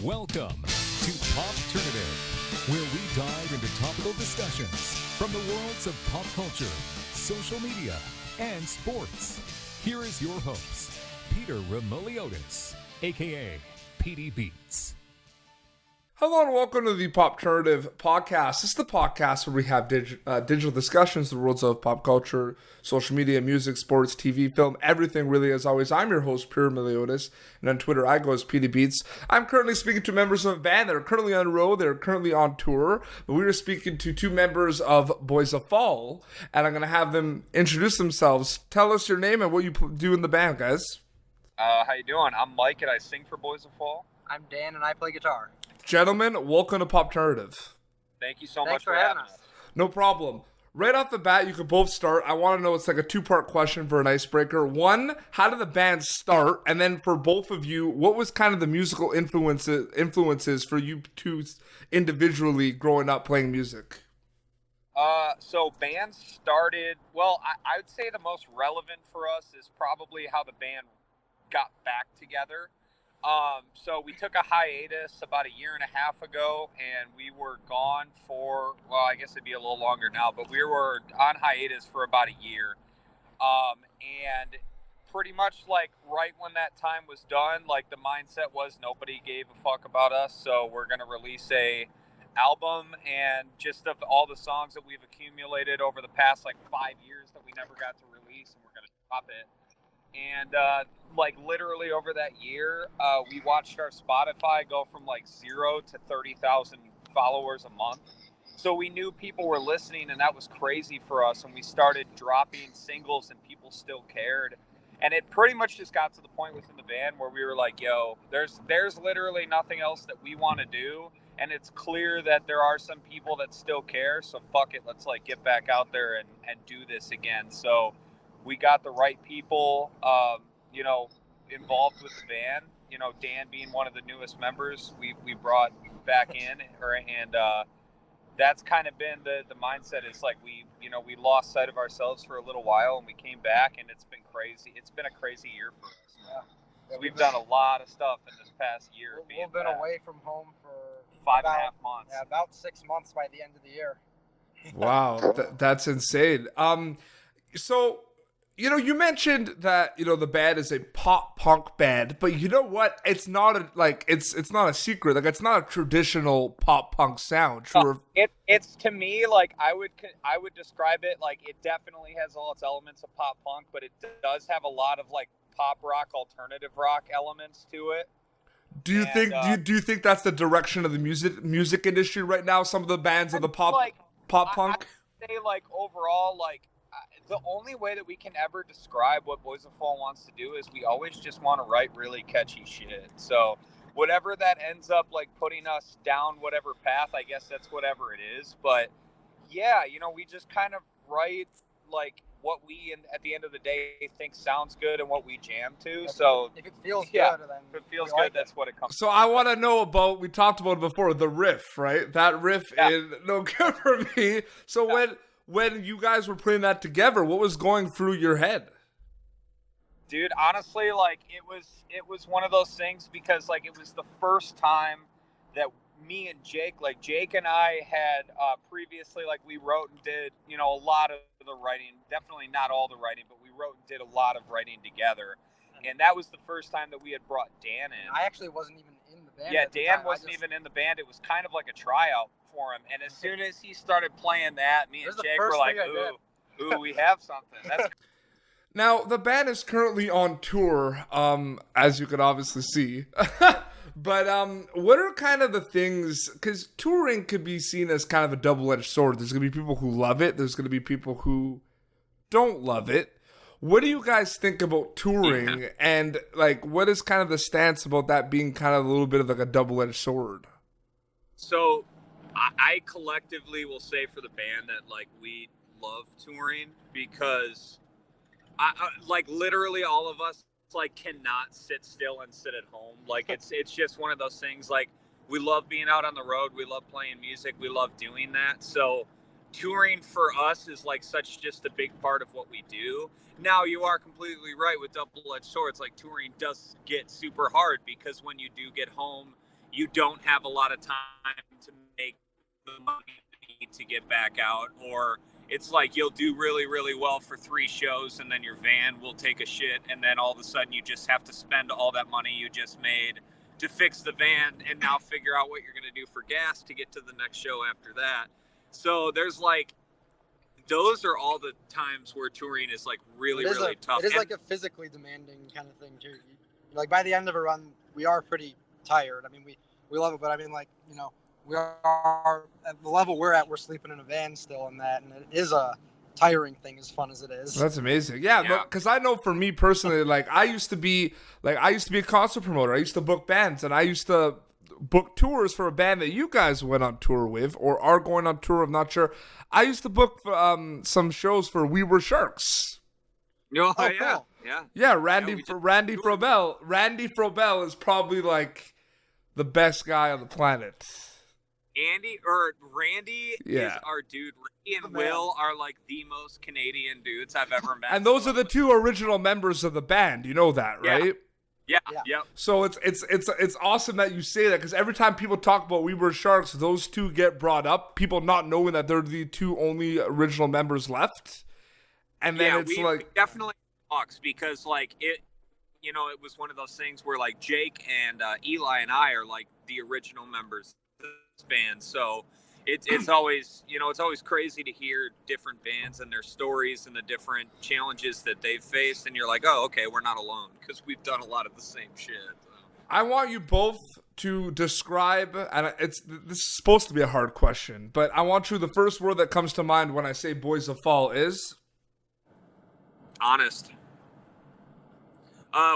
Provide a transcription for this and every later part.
Welcome to Popternative, where we dive into topical discussions from the worlds of pop culture, social media, and sports. Here is your host, Peter Remoliotis, aka PD Beats. Hello and welcome to the Popternative podcast. This is the podcast where we have digital discussions in the worlds of pop culture, social media, music, sports, TV, film, everything really. As always, I'm your host, Peter Remoliotis, and on Twitter I go as PD Beats. I'm currently speaking to members of a band that are currently on the road, they're currently on tour, but we are speaking to two members of Boys of Fall, and I'm going to have them introduce themselves. Tell us your name and what you do in the band, guys. How you doing? I'm Mike and I sing for Boys of Fall. I'm Dan and I play guitar. Gentlemen, welcome to Popternative. Thank you so Thanks much for having us. No problem. Right off the bat, you could both start. I want to know, it's like a two-part question for an icebreaker. One, how did the band start? And then for both of you, what was kind of the musical influences for you two individually growing up playing music? So bands started, well, I would say the most relevant for us is probably how the band got back together. So we took a hiatus about a year and a half ago, and we were gone for, well, I guess it'd be a little longer now, but we were on hiatus for about a year. And pretty much like right when that time was done, like the mindset was nobody gave a fuck about us. So we're going to release a album, and just of all the songs that we've accumulated over the past like 5 years that we never got to release, and we're going to drop it. And like literally over that year, we watched our Spotify go from like 0 to 30,000 followers a month. So we knew people were listening, and that was crazy for us. And we started dropping singles, and people still cared. And it pretty much just got to the point within the band where we were like, yo, there's literally nothing else that we want to do. And it's clear that there are some people that still care. So fuck it, let's like get back out there and do this again. So we got the right people, involved with the band. You know, Dan being one of the newest members, we brought back in, and that's kind of been the mindset. Is like we lost sight of ourselves for a little while, and we came back, and it's been crazy. It's been a crazy year for us. Yeah. We've done a lot of stuff in this past year. We've been away from home for 5.5 months. Yeah, about 6 months by the end of the year. Wow, that's insane. So, you mentioned that, the band is a pop punk band, but you know what? It's not it's not a secret. Like, it's not a traditional pop punk sound. Sure. It's to me, like, I would describe it like it definitely has all its elements of pop punk, but it does have a lot of like pop rock, alternative rock elements to it. Do you think that's the direction of the music industry right now? Some of the bands of the pop punk. I say like overall, like the only way that we can ever describe what Boys of Fall wants to do is we always just want to write really catchy shit. So whatever that ends up like putting us down whatever path, I guess that's whatever it is. But yeah, we just kind of write like what we at the end of the day think sounds good and what we jam to. So if it feels good, then if it feels good, that's what it comes. So I want to know about, we talked about it before, the riff, right? That riff is no good for me. So when you guys were putting that together, what was going through your head? Dude, honestly, like it was one of those things because like it was the first time that me and Jake and I had previously, like we wrote and did, a lot of the writing, definitely not all the writing, but we wrote and did a lot of writing together. And that was the first time that we had brought Dan in. I actually wasn't even in the band. Yeah, Dan wasn't even in the band. It was kind of like a tryout for him. And as soon as he started playing that, me and Jake were like, ooh, we have something. That's Now, the band is currently on tour, as you can obviously see. But what are kind of the things, because touring could be seen as kind of a double-edged sword. There's going to be people who love it. There's going to be people who don't love it. What do you guys think about touring? Yeah. And like, what is kind of the stance about that being kind of a little bit of like a double-edged sword? So I collectively will say for the band that like we love touring because I like literally all of us like cannot sit still and sit at home. Like it's just one of those things. Like we love being out on the road. We love playing music. We love doing that. So touring for us is like such just a big part of what we do. Now you are completely right with double-edged swords. Like touring does get super hard because when you do get home, you don't have a lot of time to make the money you need to get back out, or it's like you'll do really, really well for 3 shows and then your van will take a shit, and then all of a sudden you just have to spend all that money you just made to fix the van and now figure out what you're going to do for gas to get to the next show after that. So there's like, those are all the times where touring is like really tough. It is like a physically demanding kind of thing too. Like by the end of a run, we are pretty tired. I mean, we love it, but I mean, like, you know, we are at the level we're at, we're sleeping in a van still and that, and it is a tiring thing as fun as it is. That's amazing. Yeah, because I know for me personally, like I used to be a concert promoter. I used to book bands, and I used to book tours for a band that you guys went on tour with or are going on tour. I'm not sure. I used to book some shows for We Were Sharks. Oh, yeah. Cool. Yeah. Randy Frobel. Randy Frobel is probably like the best guy on the planet. Randy is our dude. Randy and Will are like the most Canadian dudes I've ever met. And those are the 2 original members of the band. You know that, right? Yeah. So it's awesome that you say that, because every time people talk about We Were Sharks, those 2 get brought up. People not knowing that they're the 2 only original members left, and then we definitely talks, because like it was one of those things where like Jake and Eli and I are like the original members of this band. So it's always crazy to hear different bands and their stories and the different challenges that they've faced, and you're like, oh, okay, we're not alone, because we've done a lot of the same shit. I want you both to describe, and this is supposed to be a hard question, but I want you, the first word that comes to mind when I say Boys of Fall is? Honest.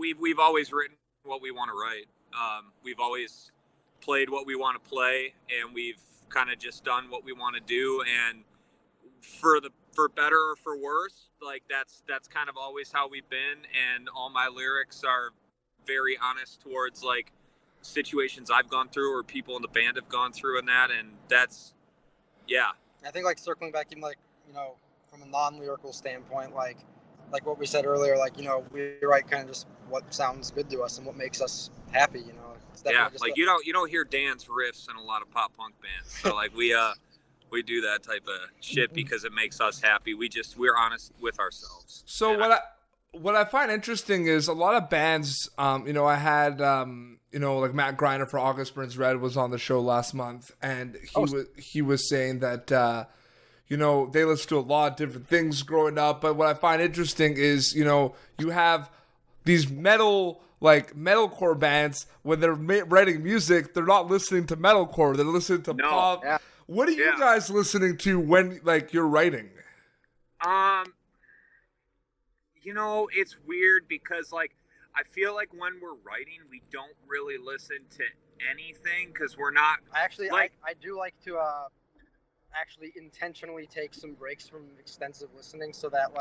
We've always written what we want to write. We've always played what we want to play, and we've kind of just done what we want to do, and for better or for worse, like that's kind of always how we've been. And all my lyrics are very honest towards like situations I've gone through or people in the band have gone through, and that's I think like circling back in, like, you know, from a non-lyrical standpoint, like what we said earlier, like, you know, we write kind of just what sounds good to us and what makes us happy, you know. Like you don't hear Dan's riffs in a lot of pop punk bands. So like we do that type of shit because it makes us happy. We're honest with ourselves. So what I find interesting is a lot of bands, I had like Matt Greiner for August Burns Red was on the show last month, and he was saying that they listen to a lot of different things growing up, but what I find interesting is, you have these metalcore bands, when they're writing music, they're not listening to metalcore, they're listening to pop. Yeah. What are you guys listening to when you're writing? It's weird because I feel like when we're writing, we don't really listen to anything because we're not. I do like to actually intentionally take some breaks from extensive listening so that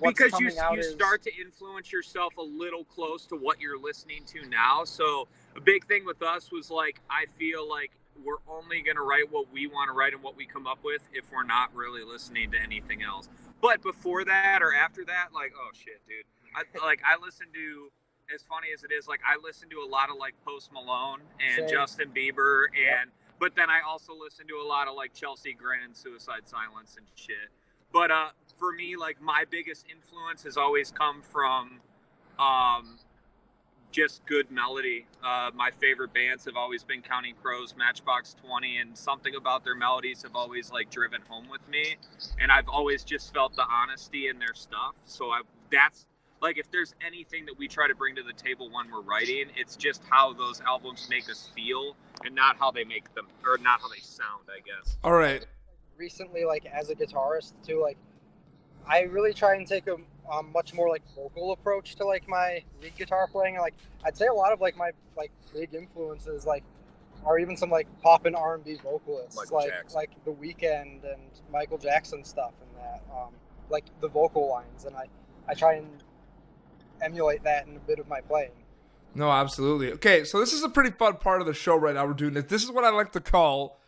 because you start to influence yourself a little close to what you're listening to now. So a big thing with us was I feel like we're only going to write what we want to write and what we come up with if we're not really listening to anything else. But before that or after that, oh shit, dude. I listen to, as funny as it is, I listen to a lot of Post Malone and Justin Bieber but then I also listen to a lot of Chelsea Grin, Suicide Silence and shit. But for me, my biggest influence has always come from just good melody. My favorite bands have always been Counting Crows, Matchbox 20, and something about their melodies have always driven home with me. And I've always just felt the honesty in their stuff. So that's if there's anything that we try to bring to the table when we're writing, it's just how those albums make us feel and not how they make them, or not how they sound, I guess. All right. Recently, as a guitarist too, I really try and take a much more vocal approach to my lead guitar playing. I'd say a lot of my big influences are even some pop and R&B vocalists like The Weeknd and Michael Jackson stuff and that the vocal lines, and I try and emulate that in a bit of my playing. No, absolutely. Okay, so this is a pretty fun part of the show right now. We're doing this. This is what I like to call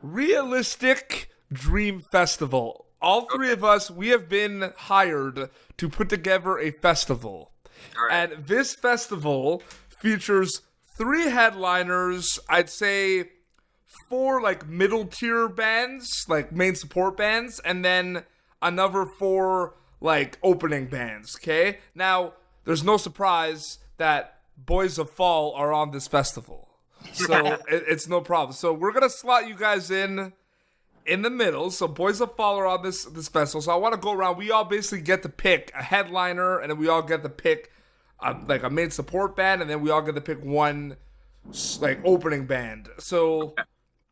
Realistic Dream Festival. All three of us, we have been hired to put together a festival. All right. And this festival features 3 headliners, I'd say 4 like middle tier bands, like main support bands, and then another 4 like opening bands, okay? Now, there's no surprise that Boys of Fall are on this festival. So it's no problem. So we're going to slot you guys in the middle. So Boys of Fall are on this festival. So I want to go around. We all basically get to pick a headliner, and then we all get to pick like a main support band, and then we all get to pick one like opening band. So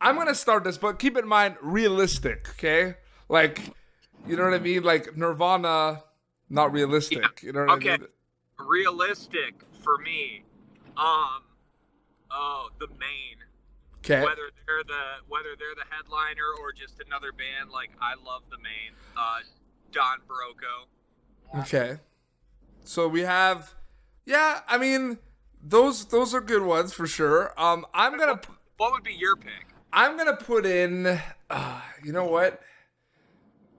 I'm going to start this, but keep in mind, realistic, okay? Like, you know what I mean? Like Nirvana, not realistic. Yeah. You know what I mean? Realistic for me. The Maine. Okay. Whether they're the headliner or just another band, like I love the Maine. Don Broco. Okay. So we have, I mean, those are good ones for sure. What would be your pick? I'm gonna put in, you know what?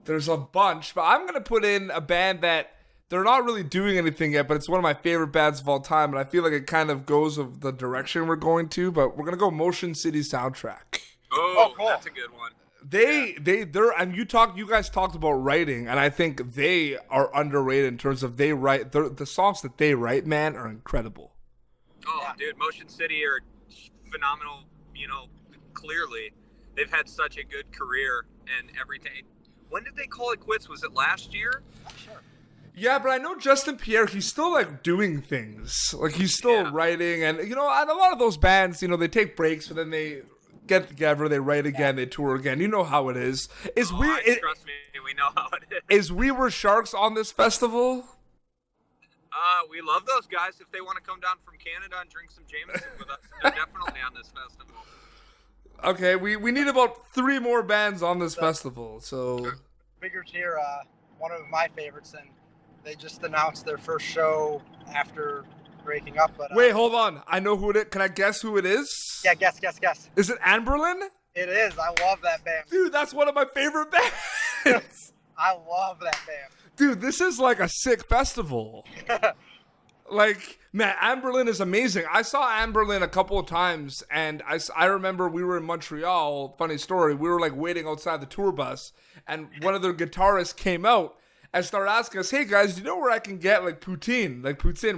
There's a bunch, but I'm gonna put in a band that they're not really doing anything yet, but it's one of my favorite bands of all time, and I feel like it kind of goes of the direction we're going to. But we're gonna go Motion City Soundtrack. Oh, cool. That's a good one. You guys talked about writing, and I think they are underrated in terms of the songs that they write, man, are incredible. Oh, dude, Motion City are phenomenal. You know, clearly they've had such a good career and everything. When did they call it quits? Was it last year? Not sure. Yeah, but I know Justin Pierre, he's still like doing things. Like he's still writing, and and a lot of those bands, they take breaks, but then they get together, they write again, they tour again. You know how it is. Trust me, we know how it is. Is We Were Sharks on this festival? We love those guys. If they want to come down from Canada and drink some Jameson with us, they're definitely on this festival. Okay, we need about 3 more bands on this festival. So Bigger tier, one of my favorites, and they just announced their first show after breaking up. But wait, hold on. I know who it is. Can I guess who it is? Yeah, guess. Is it Anberlin? It is. I love that band. Dude, that's one of my favorite bands. I love that band. Dude, this is like a sick festival. Like, man, Anberlin is amazing. I saw Anberlin a couple of times, and I remember we were in Montreal. Funny story. We were like waiting outside the tour bus, and one of their guitarists came out and started asking us, "Hey guys, do you know where I can get like poutine,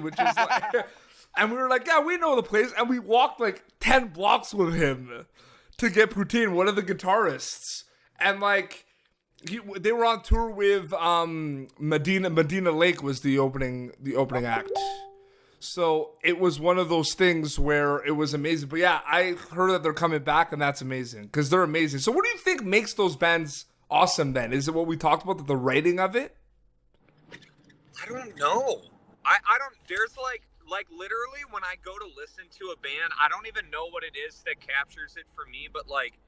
which is like?" And we were like, "Yeah, we know the place." And we walked like 10 blocks with him to get poutine. One of the guitarists, and like they were on tour with Medina Lake was the opening act. So it was one of those things where it was amazing. But yeah, I heard that they're coming back, and that's amazing because they're amazing. So what do you think makes those bands awesome then? Is it what we talked about, the writing of it? I don't know. I don't. There's like literally when I go to listen to a band, I don't even know what it is that captures it for me, but like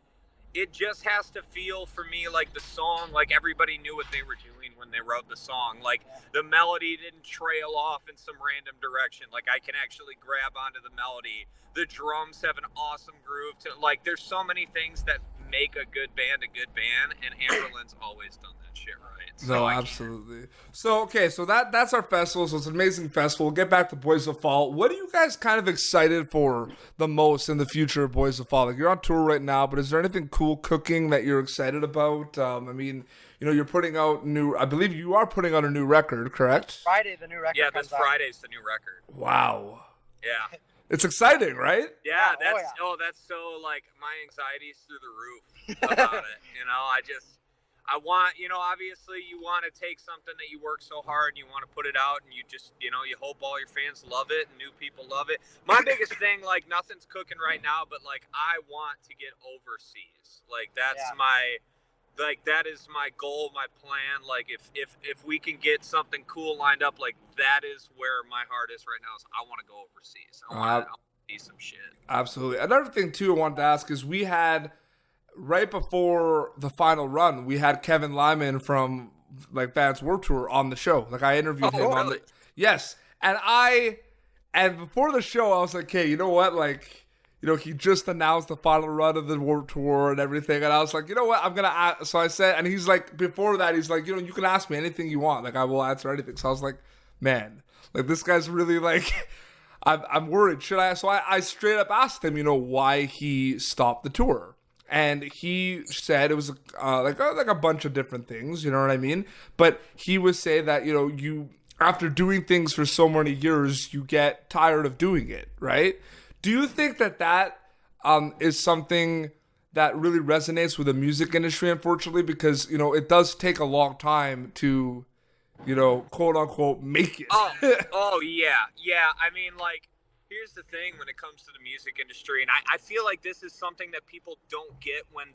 it just has to feel for me like the song, like everybody knew what they were doing when they wrote the song. Like the melody didn't trail off in some random direction. Like I can actually grab onto the melody. The drums have an awesome groove to, like, there's so many things that make a good band, and Amberlin's always done that shit right. So no, absolutely. So, okay, so that's our festival. So it's an amazing festival. We'll get back to Boys of Fall. What are you guys kind of excited for the most in the future of Boys of Fall? Like, you're on tour right now, but is there anything cool cooking that you're excited about? I mean, you're putting out I believe you are putting out a new record, correct? Friday, the new record Yeah, comes this out. Friday's the new record. Wow. Yeah. It's exciting, right? Yeah, Oh, that's so, like, my anxiety's through the roof about it. I want, obviously you want to take something that you work so hard and you want to put it out, and you just, you hope all your fans love it and new people love it. My biggest thing, like, nothing's cooking right now, but like I want to get overseas. Like that's that is my goal, my plan. Like if we can get something cool lined up, like that is where my heart is right now. Is I want to go overseas. I want to see some shit. Absolutely. Another thing too I wanted to ask is we had right before the final run, we had Kevin Lyman from like Vans Warped Tour on the show. Like I interviewed him on the yes, and before the show I was like, hey, you know what, like. He just announced the final run of the Warped Tour and everything. And I was like, you know what? I'm going to ask. So I said, and he's like, before that, he's like, you can ask me anything you want. Like, I will answer anything. So I was like, man, like, this guy's really like, I'm worried. Should I? So I straight up asked him, why he stopped the tour. And he said it was like a bunch of different things, you know what I mean? But he would say that, you after doing things for so many years, you get tired of doing it, right? Do you think that is something that really resonates with the music industry, unfortunately? Because, it does take a long time to, quote unquote, make it. Oh yeah. Yeah. I mean, like, here's the thing when it comes to the music industry, and I feel like this is something that people don't get when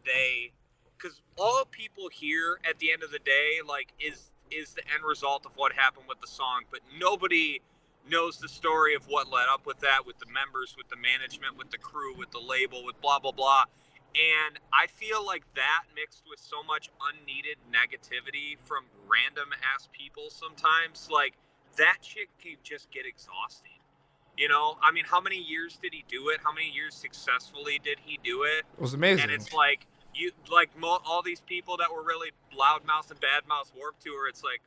because all people hear at the end of the day, like, is the end result of what happened with the song, but nobody knows the story of what led up with that, with the members, with the management, with the crew, with the label, with blah, blah, blah. And I feel like that mixed with so much unneeded negativity from random ass people sometimes, like, that shit can just get exhausting. I mean, how many years did he do it? How many years successfully did he do it? It was amazing. And it's like, all these people that were really loudmouth and badmouth Warped Tour, it's like,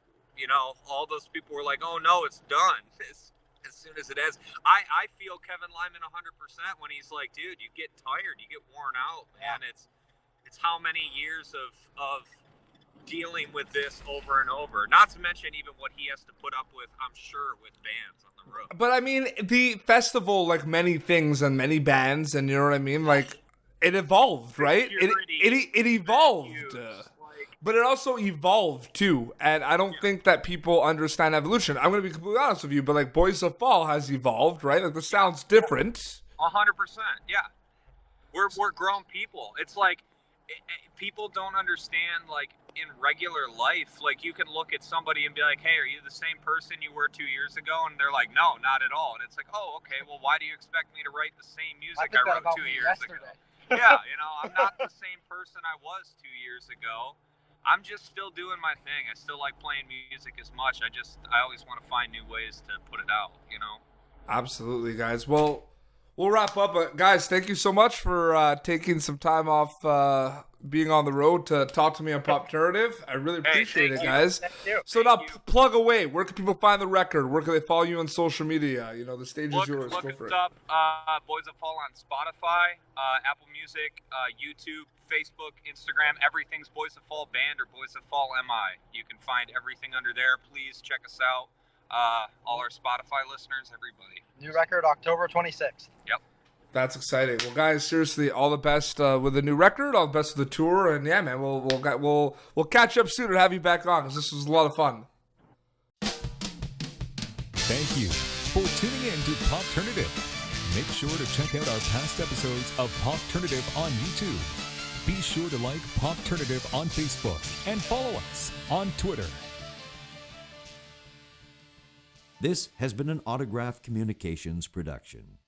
all those people were like, oh no, it's done as soon as it ends. I feel Kevin Lyman 100% when he's like, dude, you get tired, you get worn out, man. It's how many years of dealing with this over and over, not to mention even what he has to put up with, I'm sure, with bands on the road. But I mean, the festival, like many things and many bands, and you know what I mean, like, it evolved, right? It evolved, but it also evolved too. And I don't think that people understand evolution. I'm going to be completely honest with you, but like Boys of Fall has evolved, right? Like the sound's different. 100%, yeah. We're grown people. It's like people don't understand, like, in regular life, like, you can look at somebody and be like, hey, are you the same person you were 2 years ago? And they're like, no, not at all. And it's like, oh, okay, well, why do you expect me to write the same music I wrote 2 years ago? Yeah, I'm not the same person I was 2 years ago. I'm just still doing my thing. I still like playing music as much. I always want to find new ways to put it out, Absolutely, guys. Well, we'll wrap up. But guys, thank you so much for taking some time off being on the road to talk to me on Popternative. I really appreciate it, guys. So now, plug away. Where can people find the record? Where can they follow you on social media? The stage is yours. Look Go for us it. up, Boys of Fall on Spotify, Apple Music, YouTube, Facebook, Instagram. Everything's Boys of Fall Band or Boys of Fall MI. You can find everything under there. Please check us out. All our Spotify listeners, everybody. New record October 26th. Yep. That's exciting. Well, guys, seriously, all the best with the new record, all the best with the tour, and yeah, man, we'll catch up soon and have you back on because this was a lot of fun. Thank you for tuning in to Popternative. Make sure to check out our past episodes of Popternative on YouTube. Be sure to like Popternative on Facebook and follow us on Twitter. This has been an Autograph Communications production.